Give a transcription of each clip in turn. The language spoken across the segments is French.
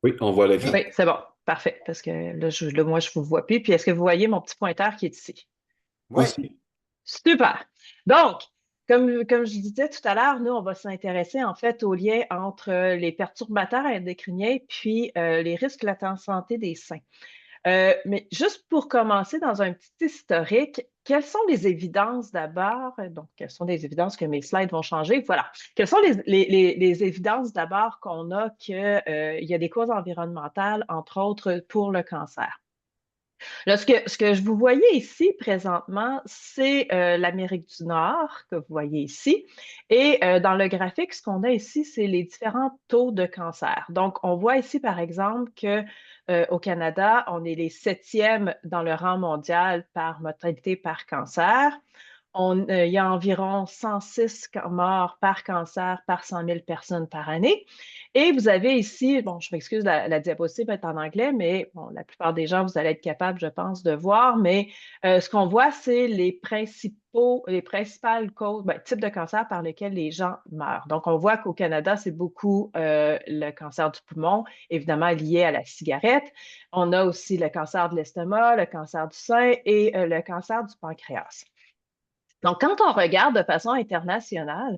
Oui, on voit l'écran. Oui, c'est bon. Parfait. Parce que là, moi, je vous vois plus. Puis, est-ce que vous voyez mon petit pointeur qui est ici? Oui. Aussi. Super. Donc, comme je disais tout à l'heure, nous, on va s'intéresser en fait au lien entre les perturbateurs endocriniens puis les risques latents santé des seins. Mais juste pour commencer, dans un petit historique, quelles sont les évidences d'abord? Donc, quelles sont les évidences que mes slides vont changer? Voilà. Quelles sont les évidences d'abord qu'on a qu'il y a des causes environnementales, entre autres, pour le cancer? Là, ce que vous voyez ici présentement, c'est l'Amérique du Nord que vous voyez ici. Et dans le graphique, ce qu'on a ici, c'est les différents taux de cancer. Donc, on voit ici, par exemple, que au Canada, on est les septièmes dans le rang mondial par mortalité par cancer. Il y a environ 106 morts par cancer par 100 000 personnes par année. Et vous avez ici, bon, je m'excuse, la diapositive est en anglais, mais bon, la plupart des gens, vous allez être capables, je pense, de voir. Mais ce qu'on voit, c'est les principales causes, ben, types de cancer par lesquels les gens meurent. Donc, on voit qu'au Canada, c'est beaucoup le cancer du poumon, évidemment lié à la cigarette. On a aussi le cancer de l'estomac, le cancer du sein et le cancer du pancréas. Donc, quand on regarde de façon internationale,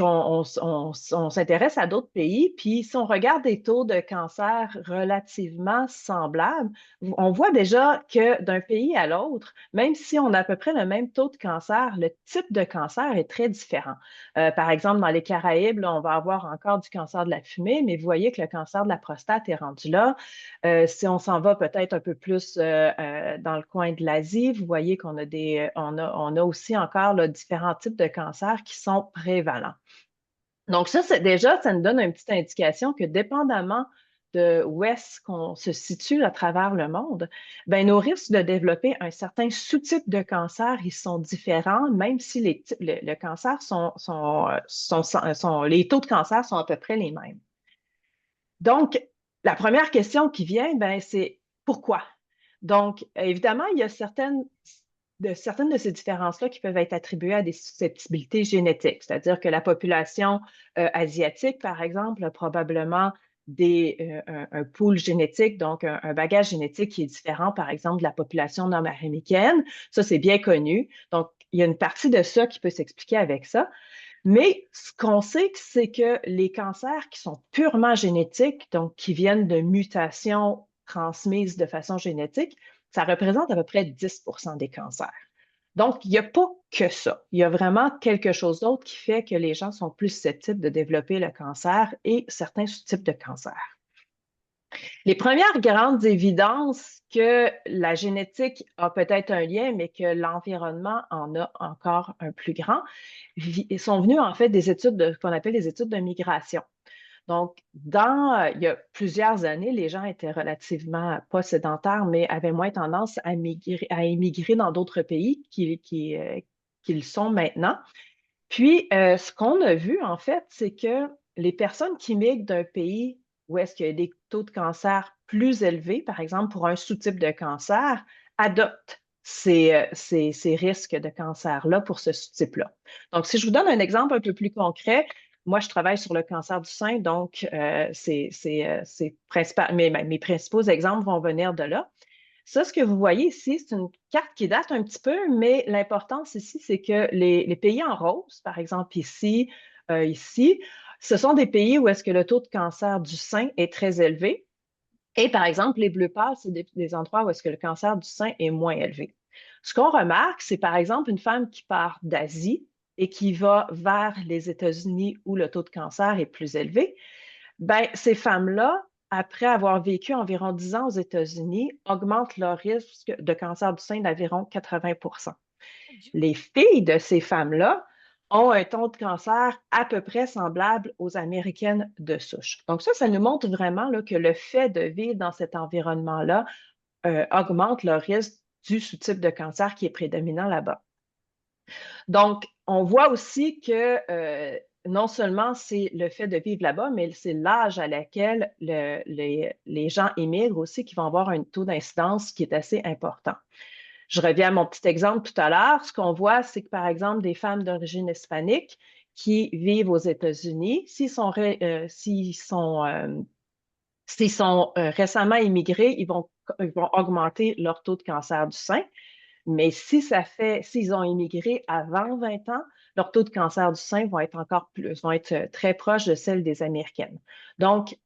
on s'intéresse à d'autres pays, puis si on regarde des taux de cancer relativement semblables, on voit déjà que d'un pays à l'autre, même si on a à peu près le même taux de cancer, le type de cancer est très différent. Par exemple, dans les Caraïbes, là, on va avoir encore du cancer de la fumée, mais vous voyez que le cancer de la prostate est rendu là. Si on s'en va peut-être un peu plus dans le coin de l'Asie, vous voyez qu'on a on a aussi encore là, différents types de cancers qui sont prévalents. Donc ça, c'est déjà, ça nous donne une petite indication que dépendamment de où est-ce qu'on se situe à travers le monde, ben, nos risques de développer un certain sous-type de cancer, ils sont différents, même si le cancer les taux de cancer sont à peu près les mêmes. Donc, la première question qui vient, ben, c'est pourquoi? Donc, évidemment, il y a certaines de ces différences-là qui peuvent être attribuées à des susceptibilités génétiques, c'est-à-dire que la population asiatique, par exemple, a probablement un pool génétique, donc un bagage génétique qui est différent, par exemple, de la population nord-américaine. Ça, c'est bien connu. Donc, il y a une partie de ça qui peut s'expliquer avec ça. Mais ce qu'on sait, c'est que les cancers qui sont purement génétiques, donc qui viennent de mutations transmises de façon génétique, ça représente à peu près 10% des cancers. Donc, il n'y a pas que ça. Il y a vraiment quelque chose d'autre qui fait que les gens sont plus susceptibles de développer le cancer et certains sous-types de cancer. Les premières grandes évidences que la génétique a peut-être un lien, mais que l'environnement en a encore un plus grand, sont venues en fait des études qu'on appelle les études de migration. Donc, il y a plusieurs années, les gens étaient relativement pas sédentaires, mais avaient moins tendance à émigrer dans d'autres pays qu'ils sont maintenant. Puis, ce qu'on a vu, en fait, c'est que les personnes qui migrent d'un pays où est-ce qu'il y a des taux de cancer plus élevés, par exemple pour un sous-type de cancer, adoptent ces risques de cancer-là pour ce sous-type-là. Donc, si je vous donne un exemple un peu plus concret, moi, je travaille sur le cancer du sein, donc mes principaux exemples vont venir de là. Ça, ce que vous voyez ici, c'est une carte qui date un petit peu, mais l'importance ici, c'est que les pays en rose, par exemple ici, ce sont des pays où est-ce que le taux de cancer du sein est très élevé. Et par exemple, les bleus pâles, c'est des endroits où est-ce que le cancer du sein est moins élevé. Ce qu'on remarque, c'est par exemple une femme qui part d'Asie et qui va vers les États-Unis où le taux de cancer est plus élevé. Ben, ces femmes-là, après avoir vécu environ 10 ans aux États-Unis, augmentent leur risque de cancer du sein d'environ 80. Les filles de ces femmes-là ont un taux de cancer à peu près semblable aux Américaines de souche. Donc ça nous montre vraiment là, que le fait de vivre dans cet environnement-là augmente le risque du sous-type de cancer qui est prédominant là-bas. Donc, on voit aussi que non seulement c'est le fait de vivre là-bas, mais c'est l'âge à laquelle les gens émigrent aussi qui vont avoir un taux d'incidence qui est assez important. Je reviens à mon petit exemple tout à l'heure. Ce qu'on voit, c'est que, par exemple, des femmes d'origine hispanique qui vivent aux États-Unis, s'ils sont S'ils sont récemment immigrés, ils vont augmenter leur taux de cancer du sein. Mais s'ils ont immigré avant 20 ans, leur taux de cancer du sein vont être très proches de celles des Américaines. Donc,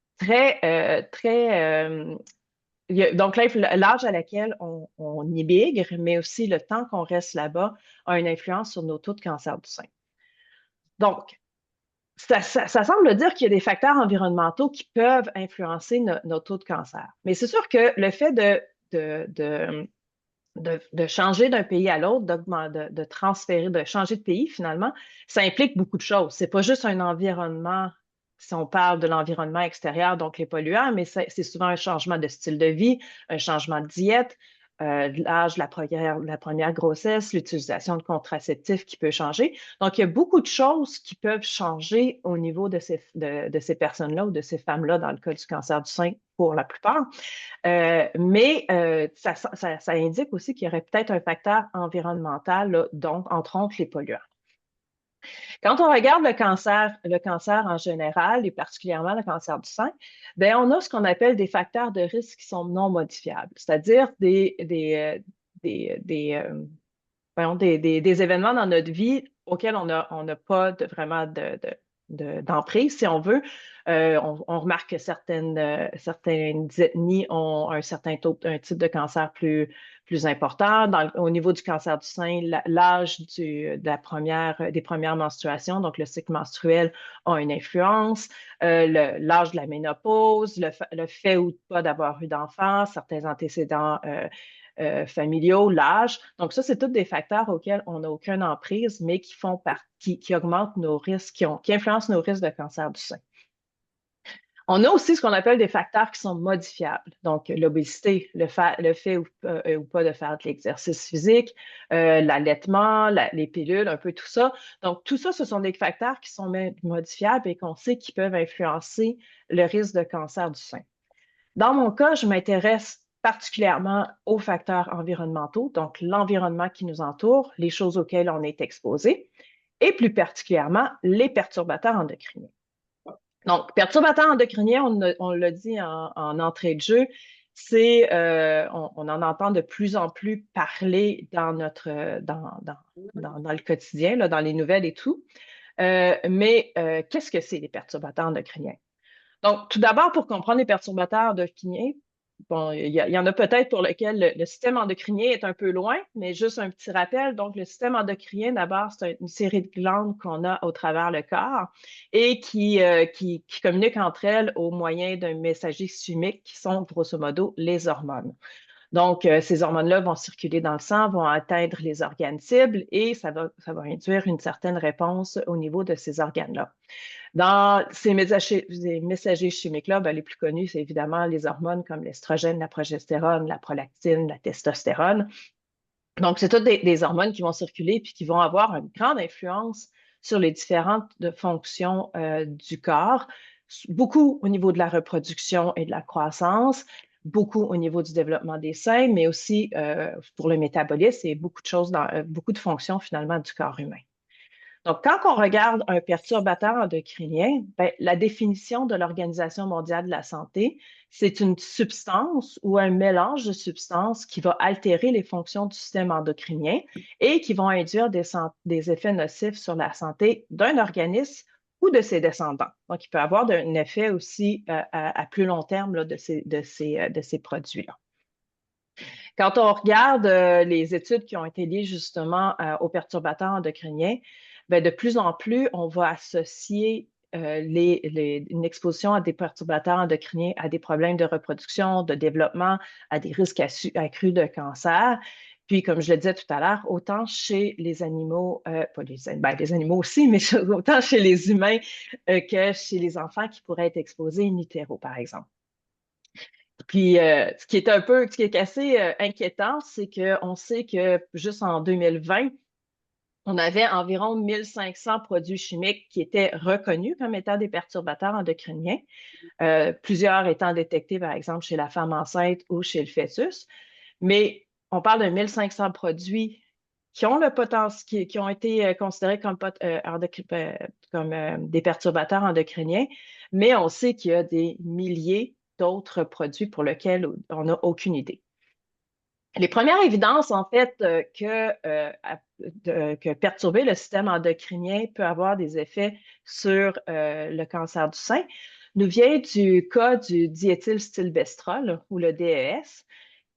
donc l'âge à laquelle on immigre, mais aussi le temps qu'on reste là-bas, a une influence sur nos taux de cancer du sein. Donc, ça semble dire qu'il y a des facteurs environnementaux qui peuvent influencer nos taux de cancer. Mais c'est sûr que le fait de changer d'un pays à l'autre, de transférer, de changer de pays finalement, ça implique beaucoup de choses. C'est pas juste un environnement, si on parle de l'environnement extérieur, donc les polluants, mais c'est souvent un changement de style de vie, un changement de diète, l'âge de la première grossesse, l'utilisation de contraceptifs qui peut changer. Donc, il y a beaucoup de choses qui peuvent changer au niveau de ces personnes-là ou de ces femmes-là dans le cas du cancer du sein pour la plupart. Mais ça indique aussi qu'il y aurait peut-être un facteur environnemental, là, donc entre autres les polluants. Quand on regarde le cancer en général et particulièrement le cancer du sein, bien, on a ce qu'on appelle des facteurs de risque qui sont non modifiables, c'est-à-dire des événements dans notre vie auxquels on n'a pas vraiment d'emprise, si on veut. On remarque que certaines ethnies ont un un type de cancer plus important. Au niveau du cancer du sein, l'âge des premières menstruations, donc le cycle menstruel, a une influence. L'âge de la ménopause, le fait ou pas d'avoir eu d'enfants, certains antécédents familiaux, l'âge. Donc, ça, c'est tous des facteurs auxquels on n'a aucune emprise, mais qui augmentent nos risques, qui influencent nos risques de cancer du sein. On a aussi ce qu'on appelle des facteurs qui sont modifiables. Donc, l'obésité, le fait ou pas de faire de l'exercice physique, l'allaitement, les pilules, un peu tout ça. Donc, tout ça, ce sont des facteurs qui sont modifiables et qu'on sait qui peuvent influencer le risque de cancer du sein. Dans mon cas, je m'intéresse particulièrement aux facteurs environnementaux, donc l'environnement qui nous entoure, les choses auxquelles on est exposé, et plus particulièrement les perturbateurs endocriniens. Donc, perturbateurs endocriniens, on l'a dit en entrée de jeu, on en entend de plus en plus parler dans le quotidien, là, dans les nouvelles et tout. Mais qu'est-ce que c'est les perturbateurs endocriniens? Donc, tout d'abord, pour comprendre les perturbateurs endocriniens, bon, il y en a peut-être pour lesquels le système endocrinien est un peu loin, mais juste un petit rappel. Donc, le système endocrinien, d'abord, c'est une série de glandes qu'on a au travers le corps et qui communiquent entre elles au moyen d'un messager chimique qui sont, grosso modo, les hormones. Donc, ces hormones-là vont circuler dans le sang, vont atteindre les organes cibles et ça va induire une certaine réponse au niveau de ces organes-là. Dans ces messagers chimiques-là, ben, les plus connus, c'est évidemment les hormones comme l'estrogène, la progestérone, la prolactine, la testostérone. Donc, c'est toutes des hormones qui vont circuler puis qui vont avoir une grande influence sur les différentes fonctions du corps, beaucoup au niveau de la reproduction et de la croissance, beaucoup au niveau du développement des seins, mais aussi pour le métabolisme et beaucoup de choses, beaucoup de fonctions finalement du corps humain. Donc, quand on regarde un perturbateur endocrinien, ben, la définition de l'Organisation mondiale de la santé, c'est une substance ou un mélange de substances qui va altérer les fonctions du système endocrinien et qui vont induire des effets nocifs sur la santé d'un organisme ou de ses descendants. Donc, il peut avoir un effet aussi à plus long terme là, de ces produits-là. Quand on regarde les études qui ont été liées justement aux perturbateurs endocriniens, bien, de plus en plus, on va associer une exposition à des perturbateurs endocriniens à des problèmes de reproduction, de développement, à des risques accrus de cancer. Puis, comme je le disais tout à l'heure, autant chez les animaux, pas les animaux aussi, mais autant chez les humains que chez les enfants qui pourraient être exposés in utero, par exemple. Puis, ce qui est assez inquiétant, c'est qu'on sait que juste en 2020, on avait environ 1500 produits chimiques qui étaient reconnus comme étant des perturbateurs endocriniens, plusieurs étant détectés, par exemple, chez la femme enceinte ou chez le fœtus. Mais on parle de 1500 produits qui ont le potentiel, qui ont été considérés comme des perturbateurs endocriniens, mais on sait qu'il y a des milliers d'autres produits pour lesquels on n'a aucune idée. Les premières évidences, en fait, que perturber le système endocrinien peut avoir des effets sur le cancer du sein nous vient du cas du diéthylstilbestrol, ou le DES,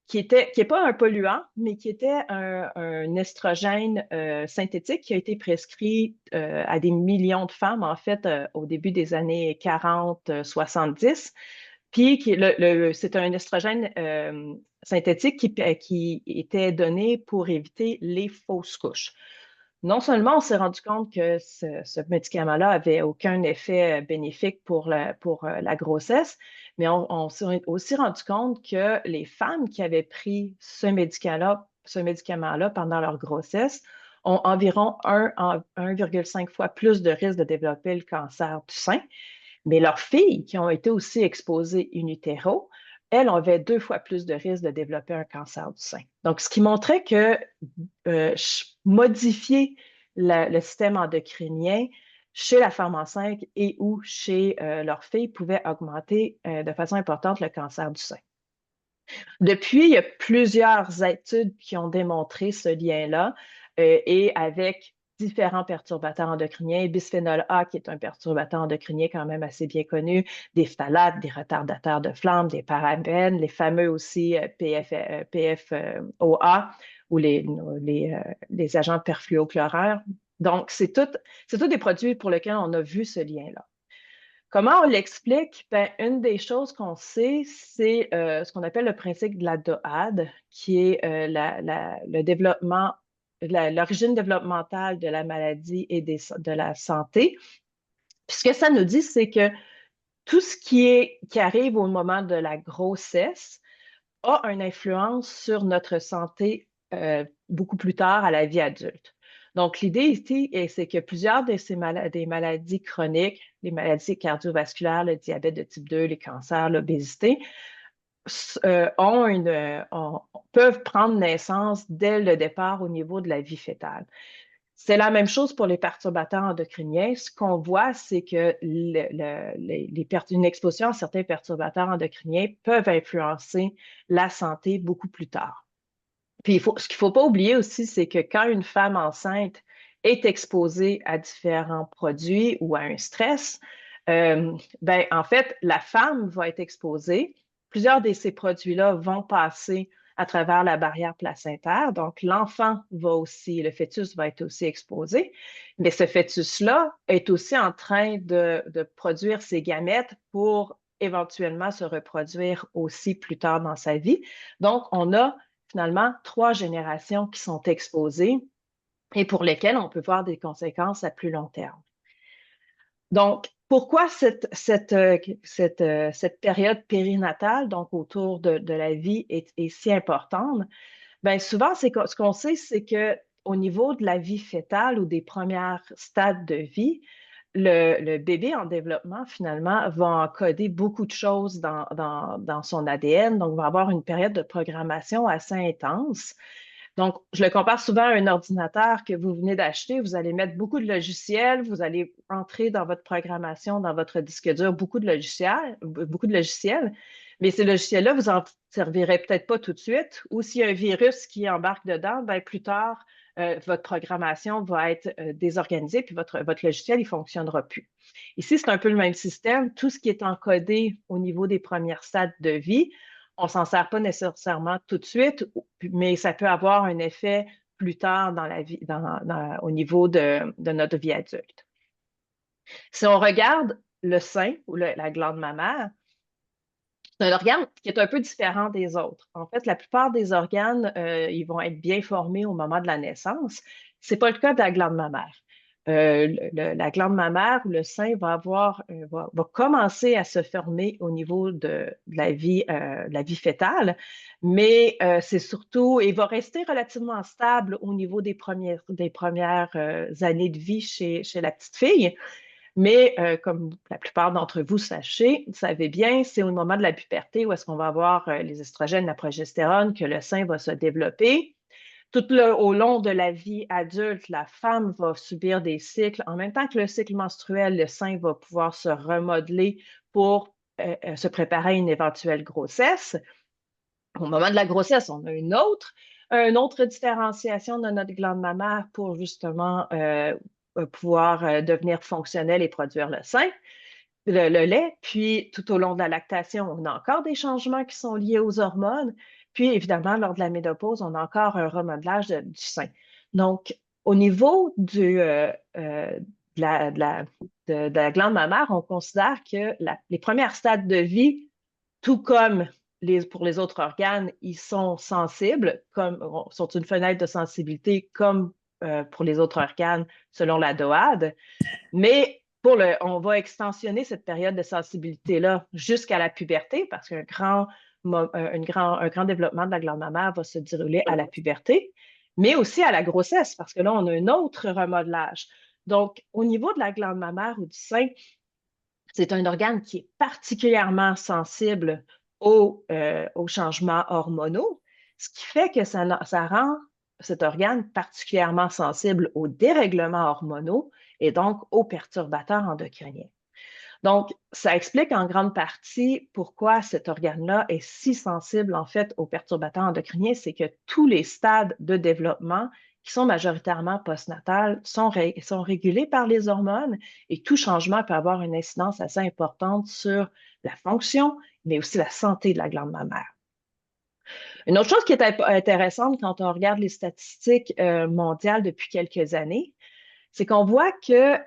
qui est pas un polluant, mais qui était un estrogène synthétique qui a été prescrit à des millions de femmes, en fait, au début des années 40-70. Puis, c'est un estrogène synthétique qui était donné pour éviter les fausses couches. Non seulement on s'est rendu compte que ce médicament-là avait aucun effet bénéfique pour la grossesse, mais on s'est aussi rendu compte que les femmes qui avaient pris ce médicament-là pendant leur grossesse ont environ 1,5 fois plus de risque de développer le cancer du sein. Mais leurs filles qui ont été aussi exposées in utero, elles avaient 2 fois plus de risque de développer un cancer du sein. Donc, ce qui montrait que modifier le système endocrinien chez la femme enceinte et ou chez leurs filles pouvait augmenter de façon importante le cancer du sein. Depuis, il y a plusieurs études qui ont démontré ce lien-là et avec différents perturbateurs endocriniens, bisphénol A, qui est un perturbateur endocrinien quand même assez bien connu, des phtalates, des retardateurs de flamme, des parabènes, les fameux aussi PFOA ou les agents perfluorochloraires. Donc, c'est tout des produits pour lesquels on a vu ce lien-là. Comment on l'explique? Ben, une des choses qu'on sait, c'est ce qu'on appelle le principe de la DOAD, qui est le développement, l'origine développementale de la maladie et de la santé. Puis ce que ça nous dit, c'est que tout ce qui arrive au moment de la grossesse a une influence sur notre santé beaucoup plus tard à la vie adulte. Donc, l'idée ici, c'est que plusieurs des maladies chroniques, les maladies cardiovasculaires, le diabète de type 2, les cancers, l'obésité, peuvent prendre naissance dès le départ au niveau de la vie fœtale. C'est la même chose pour les perturbateurs endocriniens. Ce qu'on voit, c'est que une exposition à certains perturbateurs endocriniens peuvent influencer la santé beaucoup plus tard. Puis ce qu'il ne faut pas oublier aussi, c'est que quand une femme enceinte est exposée à différents produits ou à un stress, ben, en fait, la femme va être exposée. Plusieurs de ces produits-là vont passer à travers la barrière placentaire. Donc, le fœtus va être aussi exposé. Mais ce fœtus-là est aussi en train de produire ses gamètes pour éventuellement se reproduire aussi plus tard dans sa vie. Donc, on a finalement 3 générations qui sont exposées et pour lesquelles on peut voir des conséquences à plus long terme. Donc, pourquoi cette période périnatale, donc autour de la vie, est si importante? Bien, souvent, ce qu'on sait, c'est qu'au niveau de la vie fœtale ou des premiers stades de vie, le bébé en développement, finalement, va encoder beaucoup de choses dans son ADN, donc va avoir une période de programmation assez intense. Donc, je le compare souvent à un ordinateur que vous venez d'acheter. Vous allez mettre beaucoup de logiciels, vous allez entrer dans votre programmation, dans votre disque dur, beaucoup de logiciels, mais ces logiciels-là, vous en servirez peut-être pas tout de suite, ou s'il y a un virus qui embarque dedans, bien, plus tard, votre programmation va être désorganisée, puis votre logiciel, il ne fonctionnera plus. Ici, c'est un peu le même système. Tout ce qui est encodé au niveau des premières stades de vie, on ne s'en sert pas nécessairement tout de suite, mais ça peut avoir un effet plus tard dans la vie, au niveau de notre vie adulte. Si on regarde le sein ou la glande mammaire, c'est un organe qui est un peu différent des autres. En fait, la plupart des organes, ils vont être bien formés au moment de la naissance. Ce n'est pas le cas de la glande mammaire. La glande mammaire ou le sein va commencer à se former au niveau de la vie fœtale, mais c'est surtout, il va rester relativement stable au niveau des premières années de vie chez la petite fille. Mais comme la plupart d'entre vous savez bien, c'est au moment de la puberté où est-ce qu'on va avoir les estrogènes, la progestérone, que le sein va se développer. Au long de la vie adulte, la femme va subir des cycles. En même temps que le cycle menstruel, le sein va pouvoir se remodeler pour se préparer à une éventuelle grossesse. Au moment de la grossesse, on a une autre différenciation de notre glande mammaire pour justement pouvoir devenir fonctionnelle et produire le sein, le lait. Puis, tout au long de la lactation, on a encore des changements qui sont liés aux hormones. Puis, évidemment, lors de la ménopause, on a encore un remodelage du sein. Donc, au niveau de la glande mammaire, on considère que les premiers stades de vie, tout comme pour les autres organes, ils sont sensibles, sont une fenêtre de sensibilité comme pour les autres organes selon la DOAD. Mais on va extensionner cette période de sensibilité-là jusqu'à la puberté parce un grand développement de la glande mammaire va se dérouler à la puberté, mais aussi à la grossesse parce que là, on a un autre remodelage. Donc, au niveau de la glande mammaire ou du sein, c'est un organe qui est particulièrement sensible aux changements hormonaux, ce qui fait que ça rend cet organe particulièrement sensible aux dérèglements hormonaux et donc aux perturbateurs endocriniens. Donc, ça explique en grande partie pourquoi cet organe-là est si sensible en fait aux perturbateurs endocriniens, c'est que tous les stades de développement qui sont majoritairement postnatales sont régulés par les hormones et tout changement peut avoir une incidence assez importante sur la fonction, mais aussi la santé de la glande mammaire. Une autre chose qui est intéressante quand on regarde les statistiques mondiales depuis quelques années, c'est qu'on voit que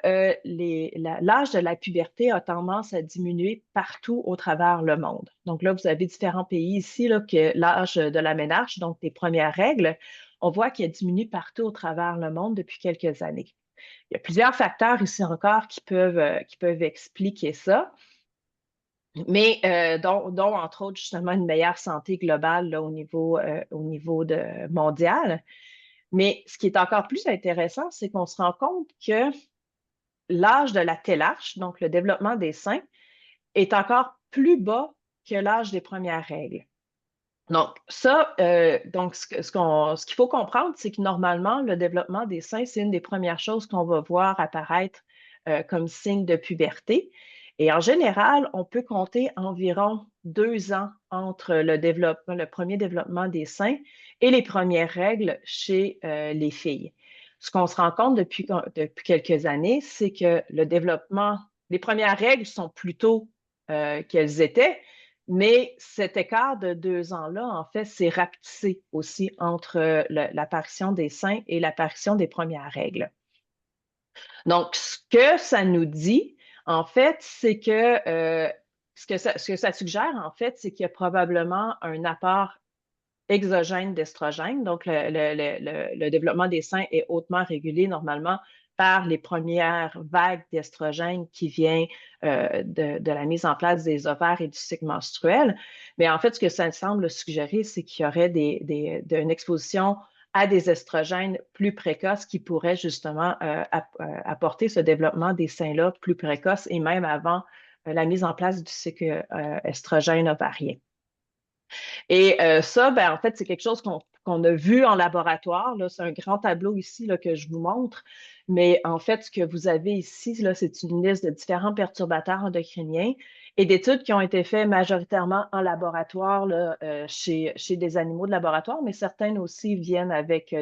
l'âge de la puberté a tendance à diminuer partout au travers le monde. Donc là, vous avez différents pays ici, là, que l'âge de la ménarche, donc des premières règles, on voit qu'il diminue partout au travers le monde depuis quelques années. Il y a plusieurs facteurs ici encore qui peuvent expliquer ça, mais dont, entre autres, justement, une meilleure santé globale là, au niveau mondial. Mais ce qui est encore plus intéressant, c'est qu'on se rend compte que l'âge de la télarche, donc le développement des seins, est encore plus bas que l'âge des premières règles. Donc, ce qu'il faut comprendre, c'est que normalement, le développement des seins, c'est une des premières choses qu'on va voir apparaître comme signe de puberté. Et en général, on peut compter environ 2 ans entre le premier développement des seins et les premières règles chez les filles. Ce qu'on se rend compte depuis quelques années, c'est que les premières règles sont plus tôt qu'elles étaient, mais cet écart de 2 ans-là, en fait, s'est rapetissé aussi entre l'apparition des seins et l'apparition des premières règles. Donc, ce que ça nous dit, en fait, c'est que ce que ça suggère, en fait, c'est qu'il y a probablement un apport exogène d'estrogène. Donc, le développement des seins est hautement régulé normalement par les premières vagues d'estrogène qui viennent de la mise en place des ovaires et du cycle menstruel. Mais en fait, ce que ça semble suggérer, c'est qu'il y aurait une exposition à des estrogènes plus précoces qui pourraient justement apporter ce développement des seins-là plus précoce et même avant la mise en place du cycle estrogène ovarien. Et ça, ben, en fait, c'est quelque chose qu'on a vu en laboratoire. C'est un grand tableau ici là, que je vous montre. Mais en fait, ce que vous avez ici, c'est une liste de différents perturbateurs endocriniens et d'études qui ont été faites majoritairement en laboratoire là, chez des animaux de laboratoire, mais certaines aussi viennent avec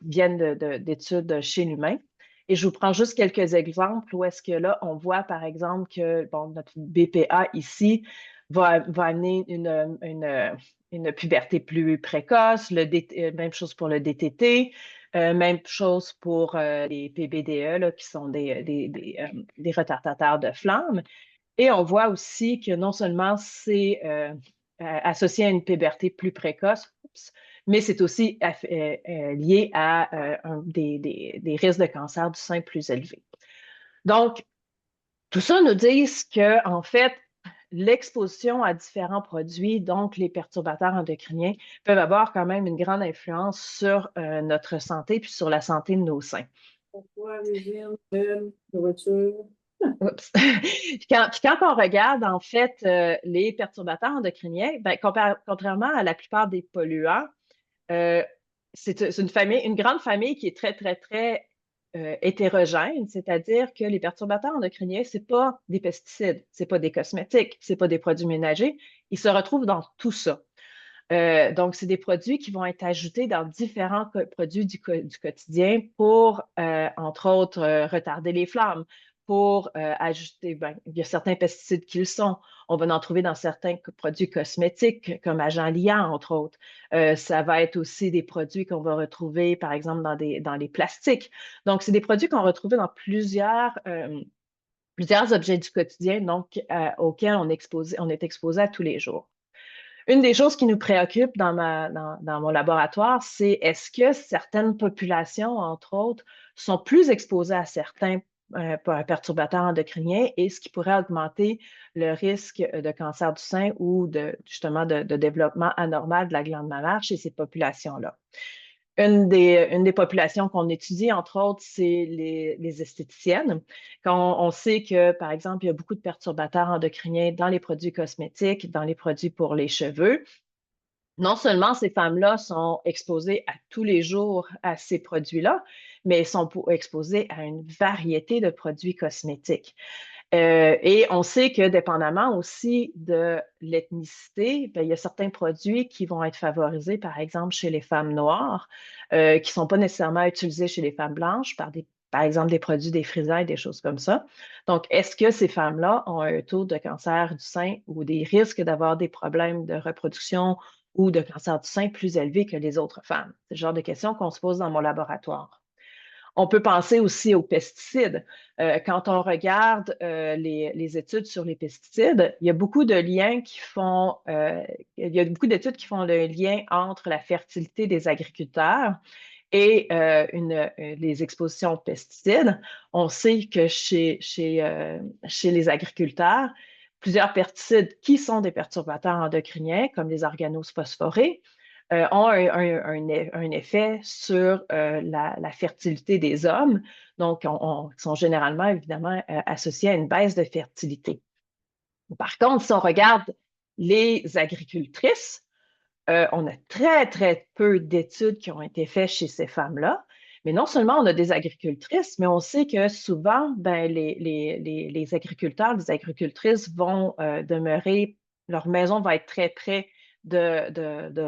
viennent d'études chez l'humain. Et je vous prends juste quelques exemples où est-ce que là, on voit par exemple que bon, notre BPA ici va amener une puberté plus précoce, même chose pour le DTT, même chose pour les PBDE, là, qui sont des retardateurs de flamme. Et on voit aussi que non seulement c'est associé à une puberté plus précoce, mais c'est aussi lié à des risques de cancer du sein plus élevés. Donc, tout ça nous dit que, en fait, l'exposition à différents produits, donc les perturbateurs endocriniens, peuvent avoir quand même une grande influence sur notre santé puis sur la santé de nos seins. Pourquoi régime, nourriture? Oups. Puis quand on regarde, en fait, les perturbateurs endocriniens, ben, contrairement à la plupart des polluants, c'est une grande famille qui est très, très, très hétérogènes, c'est-à-dire que les perturbateurs endocriniens, c'est pas des pesticides, c'est pas des cosmétiques, c'est pas des produits ménagers, ils se retrouvent dans tout ça. Donc, c'est des produits qui vont être ajoutés dans différents produits du quotidien pour, entre autres, retarder les flammes, pour ajouter, ben, il y a certains pesticides qui le sont. On va en trouver dans certains produits cosmétiques, comme agent liant, entre autres. Ça va être aussi des produits qu'on va retrouver, par exemple, dans les plastiques. Donc, c'est des produits qu'on va retrouver dans plusieurs objets du quotidien, donc auxquels on est exposé à tous les jours. Une des choses qui nous préoccupe dans mon laboratoire, c'est est-ce que certaines populations, entre autres, sont plus exposées à certains perturbateurs endocriniens et ce qui pourrait augmenter le risque de cancer du sein ou justement de développement anormal de la glande mammaire chez ces populations-là. Une des populations qu'on étudie, entre autres, c'est les esthéticiennes. Quand on sait que, par exemple, il y a beaucoup de perturbateurs endocriniens dans les produits cosmétiques, dans les produits pour les cheveux, non seulement ces femmes-là sont exposées à tous les jours à ces produits-là, mais elles sont exposées à une variété de produits cosmétiques. Et on sait que dépendamment aussi de l'ethnicité, ben, il y a certains produits qui vont être favorisés, par exemple, chez les femmes noires, qui ne sont pas nécessairement utilisés chez les femmes blanches par exemple, des produits défrisants et des choses comme ça. Donc, est-ce que ces femmes-là ont un taux de cancer du sein ou des risques d'avoir des problèmes de reproduction ou de cancer du sein plus élevés que les autres femmes? C'est le genre de questions qu'on se pose dans mon laboratoire. On peut penser aussi aux pesticides. Quand on regarde les études sur les pesticides, il y a beaucoup de liens il y a beaucoup d'études qui font le lien entre la fertilité des agriculteurs et les expositions aux pesticides. On sait que chez les agriculteurs, plusieurs pesticides qui sont des perturbateurs endocriniens, comme les organoses phosphorés, ont un effet sur la fertilité des hommes. Donc, sont généralement, évidemment, associés à une baisse de fertilité. Par contre, si on regarde les agricultrices, on a très, très peu d'études qui ont été faites chez ces femmes-là. Mais non seulement on a des agricultrices, mais on sait que souvent, ben, les agriculteurs, les agricultrices vont demeurer, leur maison va être très près de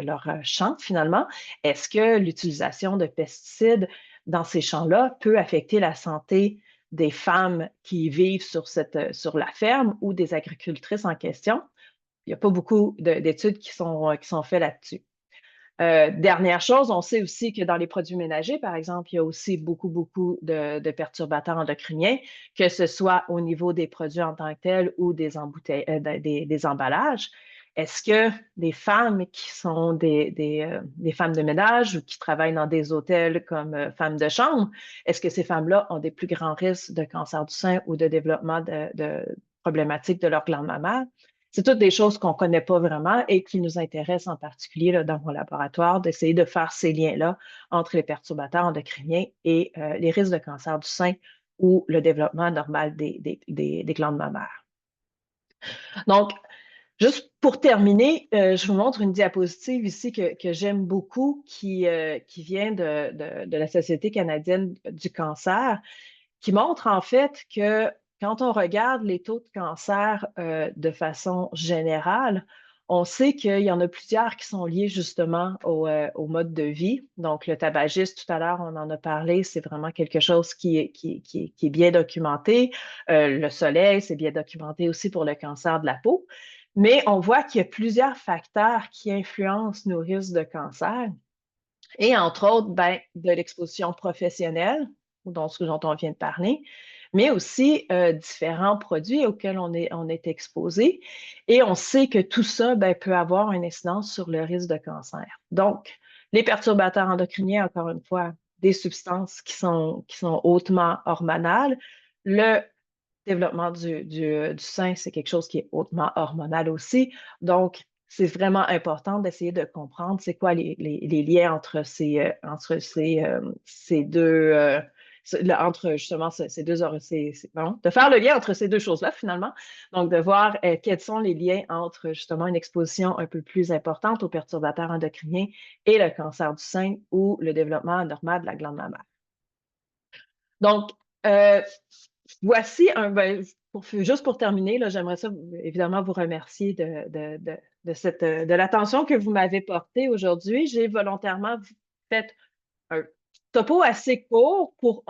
leur champ, finalement. Est-ce que l'utilisation de pesticides dans ces champs-là peut affecter la santé des femmes qui vivent sur la ferme ou des agricultrices en question? Il n'y a pas beaucoup d'études qui sont faites là-dessus. Dernière chose, on sait aussi que dans les produits ménagers, par exemple, il y a aussi beaucoup, beaucoup de perturbateurs endocriniens, que ce soit au niveau des produits en tant que tels ou des emballages. Est-ce que des femmes qui sont des femmes de ménage ou qui travaillent dans des hôtels comme femmes de chambre, est-ce que ces femmes-là ont des plus grands risques de cancer du sein ou de développement de problématiques de leur glande mammaire? C'est toutes des choses qu'on ne connaît pas vraiment et qui nous intéressent en particulier là, dans mon laboratoire, d'essayer de faire ces liens-là entre les perturbateurs endocriniens et les risques de cancer du sein ou le développement normal des glandes mammaires. Donc, juste pour terminer, je vous montre une diapositive ici que j'aime beaucoup qui vient de la Société canadienne du cancer, qui montre en fait que quand on regarde les taux de cancer de façon générale, on sait qu'il y en a plusieurs qui sont liés justement au mode de vie. Donc, le tabagisme, tout à l'heure, on en a parlé, c'est vraiment quelque chose qui est bien documenté. Le soleil, c'est bien documenté aussi pour le cancer de la peau. Mais on voit qu'il y a plusieurs facteurs qui influencent nos risques de cancer. Et entre autres, ben, de l'exposition professionnelle, ce dont on vient de parler, mais aussi différents produits auxquels on est exposé. Et on sait que tout ça ben, peut avoir une incidence sur le risque de cancer. Donc, les perturbateurs endocriniens, encore une fois, des substances qui sont hautement hormonales. Le développement du sein, c'est quelque chose qui est hautement hormonal aussi. Donc, c'est vraiment important d'essayer de comprendre c'est quoi les liens entre ces deux, entre justement ces deux, de faire le lien entre ces deux choses-là finalement. Donc, de voir quels sont les liens entre justement une exposition un peu plus importante aux perturbateurs endocriniens et le cancer du sein ou le développement anormal de la glande mammaire. Donc, euh, voici juste pour terminer, là, j'aimerais ça évidemment vous remercier de l'attention que vous m'avez portée aujourd'hui. J'ai volontairement fait un topo assez court pour,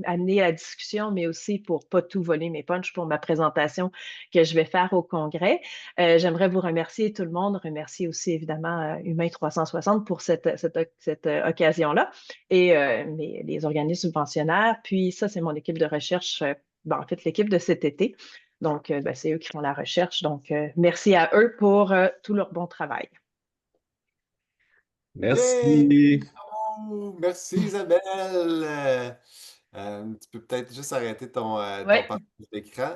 amener la discussion, mais aussi pour pas tout voler mes punchs pour ma présentation que je vais faire au Congrès. J'aimerais vous remercier tout le monde, remercier aussi évidemment Humain 360 pour cette occasion-là et les organismes subventionnaires. Puis ça, c'est mon équipe de recherche, en fait, l'équipe de cet été. Donc, ben, c'est eux qui font la recherche. Donc, merci à eux pour tout leur bon travail. Yay! Merci. Oh, merci Isabelle. Tu peux peut-être juste arrêter ton Oui, partage d'écran.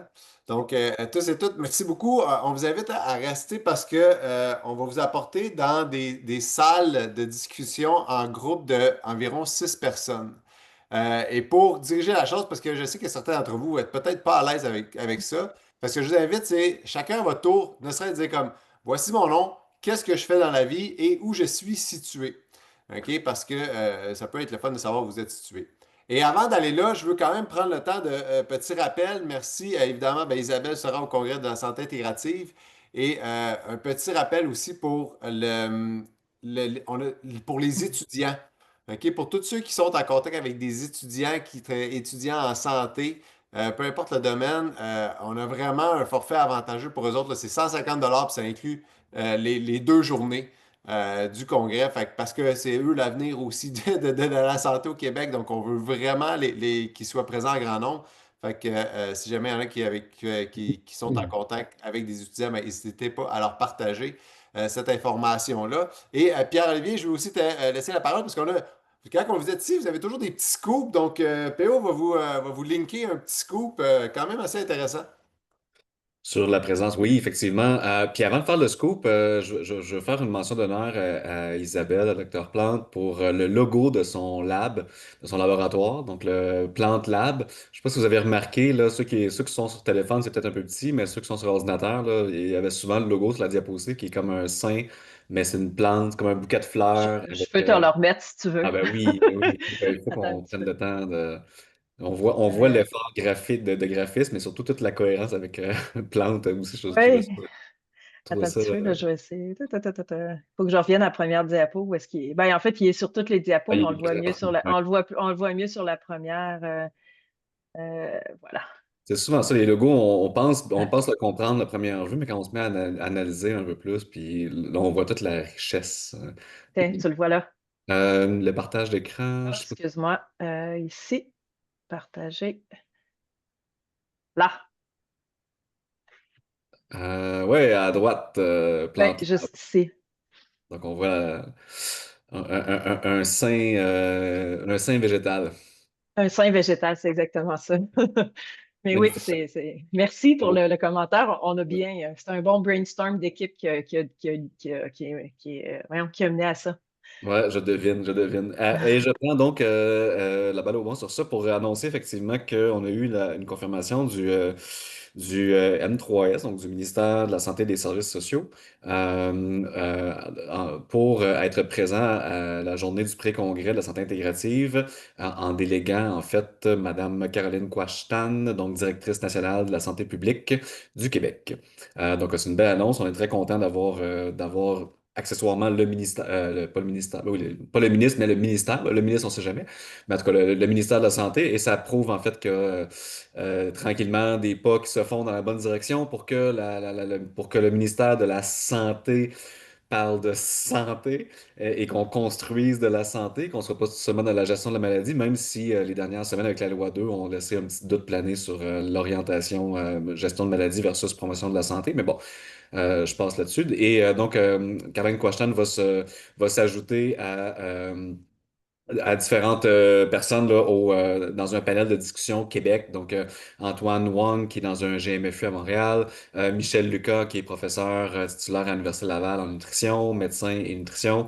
Donc, tous et toutes, merci beaucoup. On vous invite à rester parce que on va vous apporter dans des salles de discussion en groupe de environ 6 personnes. Et pour diriger la chose, parce que je sais que certains d'entre vous êtes peut-être pas à l'aise avec ça, parce que je vous invite, c'est chacun à votre tour, ne serait-ce dire comme voici mon nom, qu'est-ce que je fais dans la vie et où je suis situé. OK? Parce que ça peut être le fun de savoir où vous êtes situé. Et avant d'aller là, je veux quand même prendre le temps de petit rappel. Merci. Évidemment, ben, Isabelle sera au congrès de la santé intégrative. Et un petit rappel aussi pour pour les étudiants. OK? Pour tous ceux qui sont en contact avec des étudiants, étudiants en santé, peu importe le domaine, on a vraiment un forfait avantageux pour eux autres, là. C'est 150 puis ça inclut les 2 journées du congrès. Fait parce que c'est eux l'avenir aussi de la santé au Québec. Donc, on veut vraiment qu'ils soient présents en grand nombre. Fait que si jamais il y en a qui sont en contact avec des étudiants, ben, n'hésitez pas à leur partager cette information-là. Et Pierre-Olivier, je vais aussi te laisser la parole parce quand vous êtes ici, vous avez toujours des petits scoops. Donc, PO va vous linker un petit scoop quand même assez intéressant. Sur la présence, oui, effectivement. Puis avant de faire le scoop, je veux faire une mention d'honneur à Isabelle, à Dr Plante, pour le logo de son lab, de son laboratoire, donc le Plante Lab. Je ne sais pas si vous avez remarqué, là, ceux qui sont sur téléphone, c'est peut-être un peu petit, mais ceux qui sont sur ordinateur, là, il y avait souvent le logo sur la diapositive qui est comme un sein, mais c'est une plante, comme un bouquet de je, fleurs je avec... peux te le remettre si tu ah veux. ben oui, ben oui, il faut Attends un qu'on petit prenne peu. le temps de... On voit Euh, l'effort graphique de graphisme, mais surtout toute la cohérence avec Plante aussi. Je trouvais oui, ça, je trouvais attends un ça, petit peu, là, je vais essayer. Faut que je revienne à la première diapo. Où est-ce qu'il est? Ben, en fait, il est sur toutes les diapos, mais on il le est voit présent mieux partout. Ouais. on le voit mieux sur la première. Voilà. C'est souvent ça, les logos, on pense le comprendre la première vue, mais quand on se met à analyser un peu plus, puis là, on voit toute la richesse. Tiens, tu le vois là. Le partage d'écran, Ah, je sais pas. excuse-moi. Ici, partager. Là. Ouais, à droite, Ben, plante. juste ici. Donc, on voit un sein végétal. Un sein végétal, c'est exactement ça. Mais oui, Magnifique. merci pour le commentaire. On a bien, c'est un bon brainstorm d'équipe voyons, qui a mené à ça. Ouais, je devine, je devine. Et je prends donc la balle au bon sur ça pour annoncer effectivement qu'on a eu une confirmation du M3S, donc du ministère de la Santé et des Services sociaux, pour être présent à la journée du pré-congrès de la santé intégrative en déléguant en fait Madame Caroline Quashtan, donc directrice nationale de la santé publique du Québec. Donc c'est une belle annonce, on est très content d'avoir accessoirement le ministère, pas le ministère, oui, pas le ministre, mais le ministère. Le ministre, on ne sait jamais. Mais en tout cas, le ministère de la Santé. Et ça prouve en fait que tranquillement, des pas qui se font dans la bonne direction pour que, pour que le ministère de la Santé parle de santé et qu'on construise de la santé, qu'on ne soit pas seulement dans la gestion de la maladie, même si les dernières semaines avec la loi 2 ont laissé un petit doute planer sur l'orientation gestion de maladie versus promotion de la santé. Mais bon, je passe là-dessus. Et donc, Caroline Quashtan va s'ajouter à différentes personnes là, dans un panel de discussion au Québec. Donc, Antoine Wong, qui est dans un GMFU à Montréal, Michel Lucas, qui est professeur titulaire à l'Université Laval en nutrition, médecin et nutrition,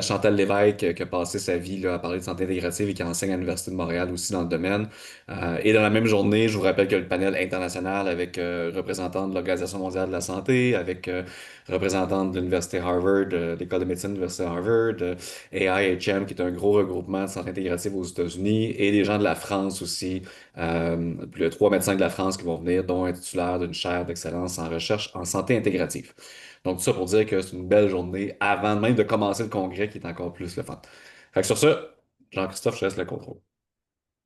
Chantal Lévesque, qui a passé sa vie là, à parler de santé intégrative et qui enseigne à l'Université de Montréal aussi dans le domaine. Et dans la même journée, je vous rappelle que le panel international avec représentants de l'Organisation mondiale de la santé, avec représentants de l'Université Harvard, l'École de médecine de l'Université Harvard, AIHM, qui est un gros regroupement regroupement de santé intégrative aux États-Unis et des gens de la France aussi. Il y a 3 médecins de la France qui vont venir, dont un titulaire d'une chaire d'excellence en recherche en santé intégrative. Donc, tout ça pour dire que c'est une belle journée avant même de commencer le congrès qui est encore plus le fun. Fait que sur ça, Jean-Christophe, je te laisse le contrôle.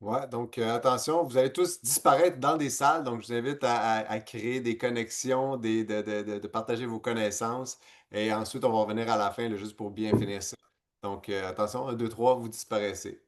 Ouais, donc attention, vous allez tous disparaître dans des salles, donc je vous invite à créer des connexions, de partager vos connaissances, et ensuite on va revenir à la fin là, juste pour bien finir ça. Donc attention, 1, 2, 3, vous disparaissez.